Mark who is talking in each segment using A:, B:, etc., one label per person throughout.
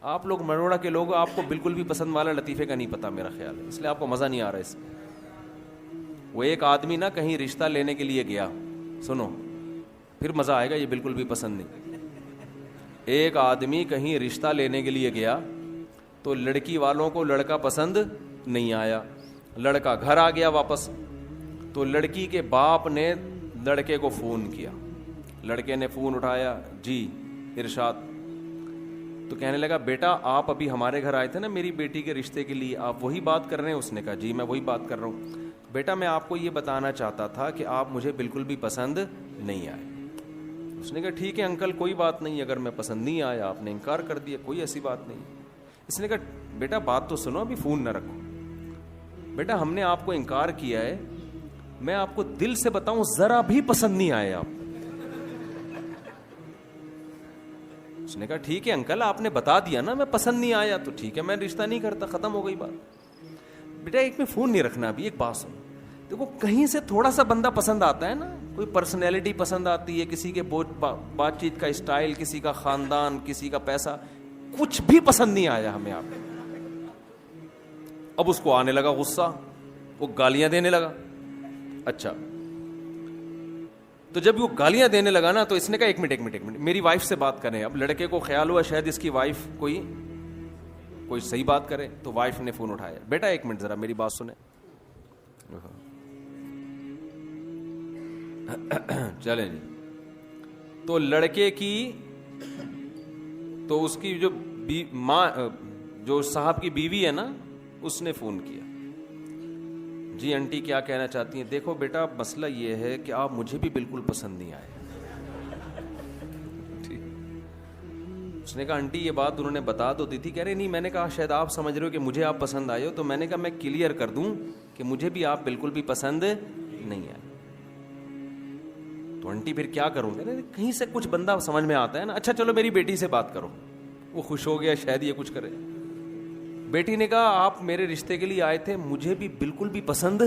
A: آپ لوگ مروڑا کے لوگ، آپ کو بالکل بھی پسند والا لطیفے کا نہیں پتا میرا خیال ہے، اس لیے آپ کو مزہ نہیں آ رہا اس میں. وہ ایک آدمی نا کہیں رشتہ لینے کے لیے گیا، سنو پھر مزہ آئے گا، یہ بالکل بھی پسند نہیں. ایک آدمی کہیں رشتہ لینے کے لیے گیا تو لڑکی والوں کو لڑکا پسند نہیں آیا، لڑکا گھر آ گیا واپس. تو لڑکی کے باپ نے لڑکے کو فون کیا، لڑکے نے فون اٹھایا، جی ارشاد. تو کہنے لگا بیٹا آپ ابھی ہمارے گھر آئے تھے نا میری بیٹی کے رشتے کے لیے، آپ وہی بات کر رہے ہیں؟ اس نے کہا جی میں وہی بات کر رہا ہوں. بیٹا میں آپ کو یہ بتانا چاہتا تھا کہ آپ مجھے بالکل بھی پسند نہیں آئے. اس نے کہا ٹھیک ہے انکل کوئی بات نہیں، اگر میں پسند نہیں آیا آپ نے انکار کر دیا، کوئی ایسی بات نہیں. اس نے کہا بیٹا بات تو سنو، ابھی فون نہ رکھو. بیٹا ہم نے آپ کو انکار کیا ہے، میں آپ کو دل سے بتاؤں ذرا بھی پسند نہیں آئے آپ. اس نے کہا ٹھیک ہے انکل آپ نے بتا دیا نا میں پسند نہیں آیا تو ٹھیک ہے میں رشتہ نہیں کرتا، ختم ہو گئی بات. بیٹا ایک میں فون نہیں رکھنا، ابھی ایک بات سنو. دیکھو کہیں سے تھوڑا سا بندہ پسند آتا ہے نا، کوئی پرسنالٹی پسند آتی ہے، کسی کے بات چیت کا اسٹائل، کسی کا خاندان، کسی کا پیسہ، کچھ بھی پسند نہیں آیا ہمیں آپ. اب اس کو آنے لگا غصہ، وہ گالیاں دینے لگا. اچھا تو جب وہ گالیاں دینے لگا نا تو اس نے کہا ایک منٹ میری وائف سے بات کریں. اب لڑکے کو خیال ہوا شاید اس کی وائف کوئی صحیح بات کرے، تو وائف نے فون اٹھایا، بیٹا ایک منٹ ذرا میری بات سنیں. چلیں جی. تو لڑکے کی تو اس کی جو ماں جو صاحب کی بیوی ہے نا اس نے فون کیا، جی آنٹی کیا کہنا چاہتی ہیں؟ دیکھو بیٹا مسئلہ یہ ہے کہ آپ مجھے بھی بالکل پسند نہیں آئے. اس نے کہا آنٹی یہ بات انہوں نے بتا تو دی تھی. کہہ رہے نہیں، میں نے کہا شاید آپ سمجھ رہے ہو کہ مجھے آپ پسند آئے ہو، تو میں نے کہا میں کلیئر کر دوں کہ مجھے بھی آپ بالکل بھی پسند نہیں آئے. تو آنٹی پھر کیا کروں؟ کہیں سے کچھ بندہ سمجھ میں آتا ہے نا. اچھا چلو میری بیٹی سے بات کرو. وہ خوش ہو گیا شاید یہ کچھ کرے. بیٹی نے کہا آپ میرے رشتے کے لیے آئے تھے، مجھے بھی بالکل بھی پسند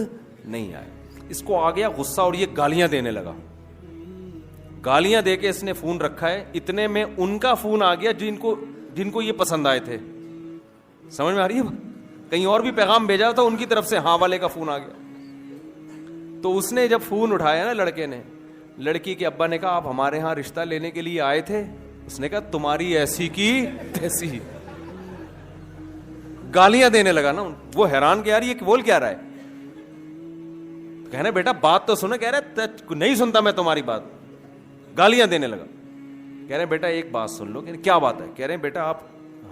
A: نہیں آئے. اس کو آ گیا غصہ اور یہ گالیاں دینے لگا. گالیاں دے کے اس نے فون رکھا ہے. اتنے میں ان کا فون آ گیا جن کو یہ پسند آئے تھے. سمجھ میں آ رہی ہے؟ کہیں اور بھی پیغام بھیجا تھا ان کی طرف سے، ہاں والے کا فون آ گیا. تو اس نے جب فون اٹھایا نا لڑکے نے، لڑکی کے ابا نے کہا آپ ہمارے ہاں رشتہ لینے کے لیے آئے تھے؟ اس نے کہا تمہاری ایسی کی تیسی. گالیاں دینے لگا نا. وہ حیران کہ یار یہ بول کیا رہا ہے. کہنا بیٹا بات تو سنو. کہہ رہے نہیں سنتا میں تمہاری بات. گالیاں دینے لگا. کہہ رہے بیٹا ایک بات سن لو. کیا بات ہے؟ کہہ رہے بیٹا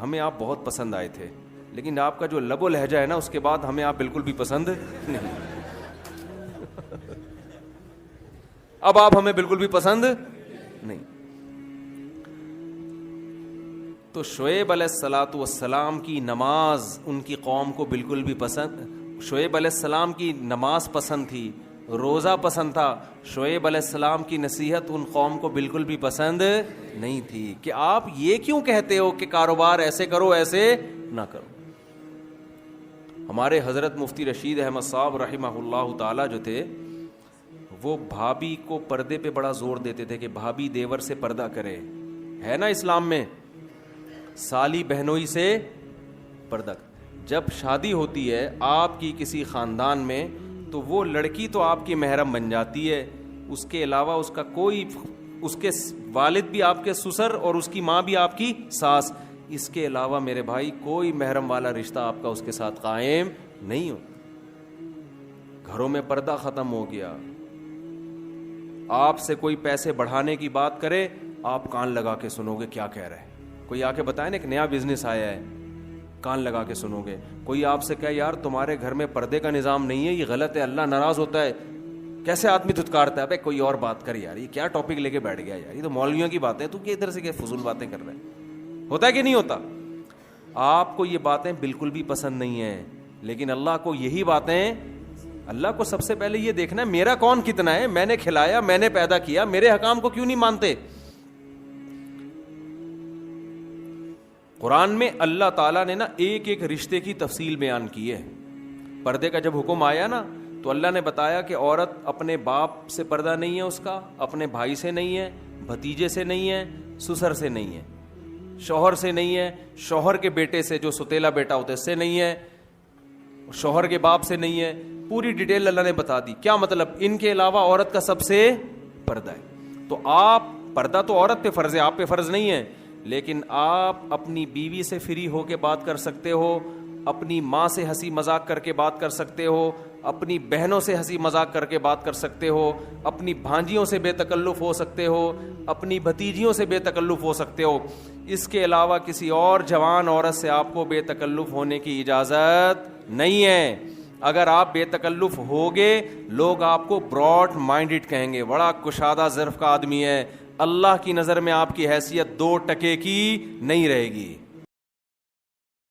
A: ہمیں آپ بہت پسند آئے تھے، لیکن آپ کا جو لب و لہجہ ہے نا اس کے بعد ہمیں آپ بالکل بھی پسند نہیں. اب آپ ہمیں بالکل بھی پسند نہیں. تو شعیب علیہ الصلاۃ والسلام کی نماز ان کی قوم کو بالکل بھی پسند، شعیب علیہ السلام کی نماز پسند تھی، روزہ پسند تھا. شعیب علیہ السلام کی نصیحت ان قوم کو بالکل بھی پسند نہیں تھی کہ آپ یہ کیوں کہتے ہو کہ کاروبار ایسے کرو ایسے نہ کرو. ہمارے حضرت مفتی رشید احمد صاحب رحمہ اللہ تعالی جو تھے وہ بھابھی کو پردے پہ بڑا زور دیتے تھے کہ بھابھی دیور سے پردہ کرے. ہے نا اسلام میں سالی بہنوئی سے پردہ. جب شادی ہوتی ہے آپ کی کسی خاندان میں تو وہ لڑکی تو آپ کی محرم بن جاتی ہے، اس کے علاوہ اس کا کوئی، اس کے والد بھی آپ کے سسر اور اس کی ماں بھی آپ کی ساس، اس کے علاوہ میرے بھائی کوئی محرم والا رشتہ آپ کا اس کے ساتھ قائم نہیں ہو. گھروں میں پردہ ختم ہو گیا. آپ سے کوئی پیسے بڑھانے کی بات کرے آپ کان لگا کے سنو گے کیا کہہ رہے ہیں. کوئی آ کے بتائے نا ایک نیا بزنس آیا ہے، کان لگا کے سنو گے. کوئی آپ سے کہے یار تمہارے گھر میں پردے کا نظام نہیں ہے، یہ غلط ہے، اللہ ناراض ہوتا ہے، کیسے آدمی دھتکارتا ہے. کوئی اور بات کر یار، یہ کیا ٹاپک لے کے بیٹھ گیا یار، یہ تو مولویوں کی باتیں، تو ادھر سے کیا فضول باتیں کر رہے ہیں. ہوتا ہے کہ نہیں ہوتا؟ آپ کو یہ باتیں بالکل بھی پسند نہیں ہیں، لیکن اللہ کو یہی باتیں، اللہ کو سب سے پہلے یہ دیکھنا ہے میرا کون کتنا ہے، میں نے کھلایا، میں نے پیدا کیا، میرے حکام کو کیوں نہیں مانتے. قرآن میں اللہ تعالیٰ نے نا ایک ایک رشتے کی تفصیل بیان کی ہے. پردے کا جب حکم آیا نا تو اللہ نے بتایا کہ عورت اپنے باپ سے پردہ نہیں ہے، اس کا اپنے بھائی سے نہیں ہے، بھتیجے سے نہیں ہے، سسر سے نہیں ہے. شوہر سے نہیں ہے, شوہر کے بیٹے سے جو ستیلا بیٹا ہوتا ہے اس سے نہیں ہے, شوہر کے باپ سے نہیں ہے. پوری ڈیٹیل اللہ نے بتا دی. کیا مطلب؟ ان کے علاوہ عورت کا سب سے پردہ ہے. تو آپ, پردہ تو عورت پہ فرض ہے, آپ پہ فرض نہیں ہے, لیکن آپ اپنی بیوی سے فری ہو کے بات کر سکتے ہو, اپنی ماں سے ہنسی مذاق کر کے بات کر سکتے ہو, اپنی بہنوں سے ہنسی مذاق کر کے بات کر سکتے ہو, اپنی بھانجیوں سے بے تکلف ہو سکتے ہو, اپنی بھتیجیوں سے بے تکلف ہو سکتے ہو. اس کے علاوہ کسی اور جوان عورت سے آپ کو بے تکلف ہونے کی اجازت نہیں ہے. اگر آپ بے تکلف ہوگے لوگ آپ کو براڈ مائنڈڈ کہیں گے, بڑا کشادہ ظرف کا آدمی ہے. اللہ کی نظر میں آپ کی حیثیت 2% کی نہیں رہے گی.